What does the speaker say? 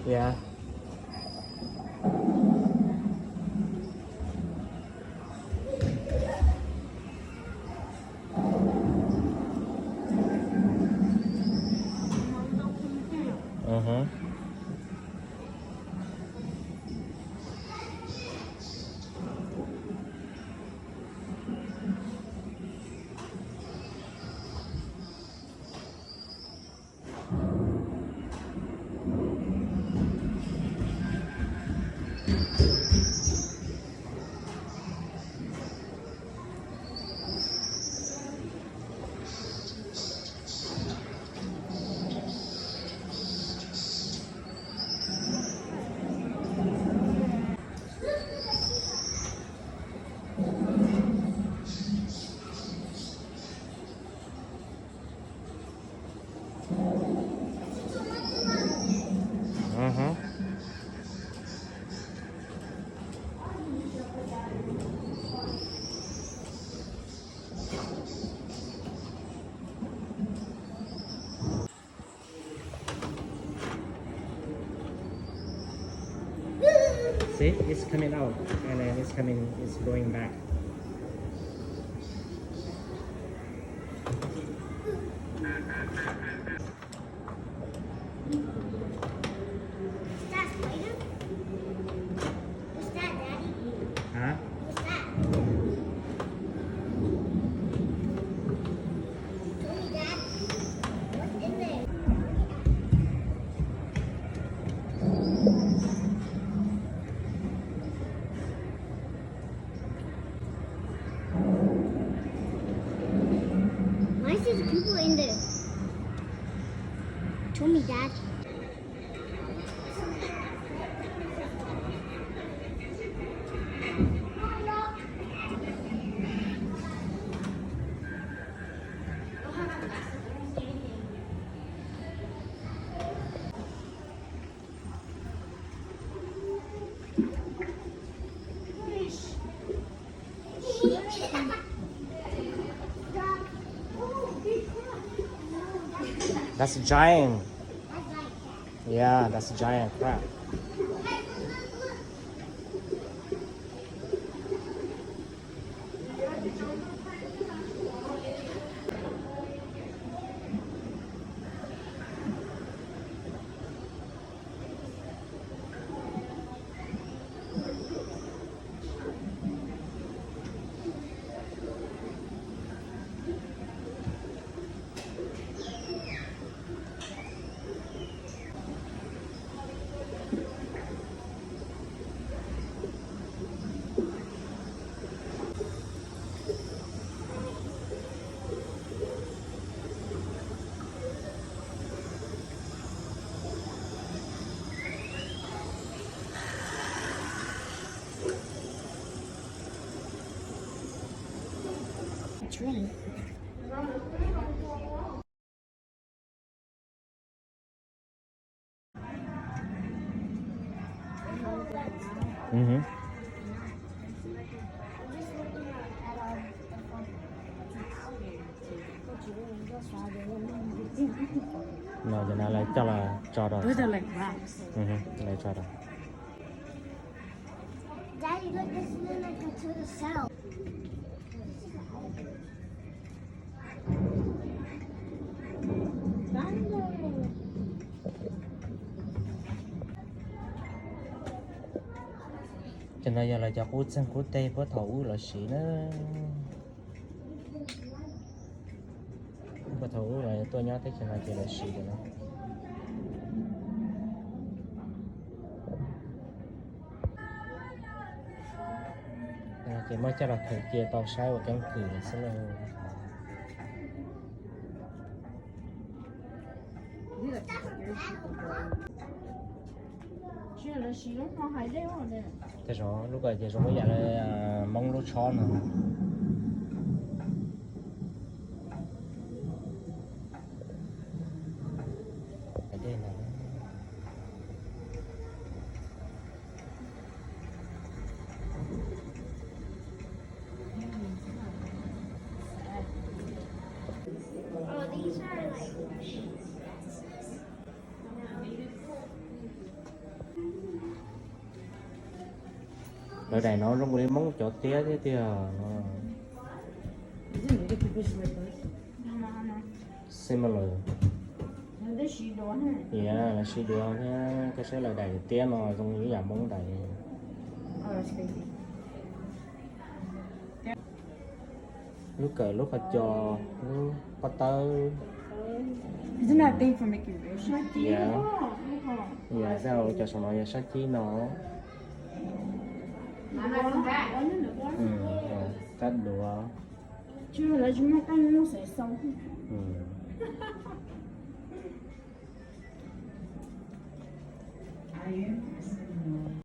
Yeah. Uh-huh. Uh-huh. See, it's coming out and then it's going back. Is that Spider? Is that Daddy? Huh? What's that? Tell me, Dad. What's in there? Why is there people in there? Tell me, Dad. That's a giant. Yeah, that's a giant crab. Tree. Mm-hmm. Rồi giờ này lại cho rồi. Those are like rocks. Lại cho rồi. Daddy, look, this is like a to the south. Cho nên giờ là cho cút sang cút tây có thấu là xí nó có thấu là tôi nhớ tới cho nên chỉ là xí rồi nó. Chỉ mới cho là thử kia tàu sai và cánh cửa là sẽ là thế rồi lúc này thì rồi bây giờ là mong lúa chó nữa. Cái đây này Oh, these are like. ở đây nó giống như món chó tía thế tia nó 이제 내게 그거 싫어할 거야. 하나. similar 근데 시도 해. yeah là suy đưa thế cái sẽ là đầy tía nó giống như dạng món đầy 알았어. lúc cờ lúc phải cho lúc bắt tới Isn't that thing for making fish? yeah yeah sao cho xong rồi sát chí nó cắt đũa chứ là chúng ta ăn nó sẽ xong. ừ. 아예.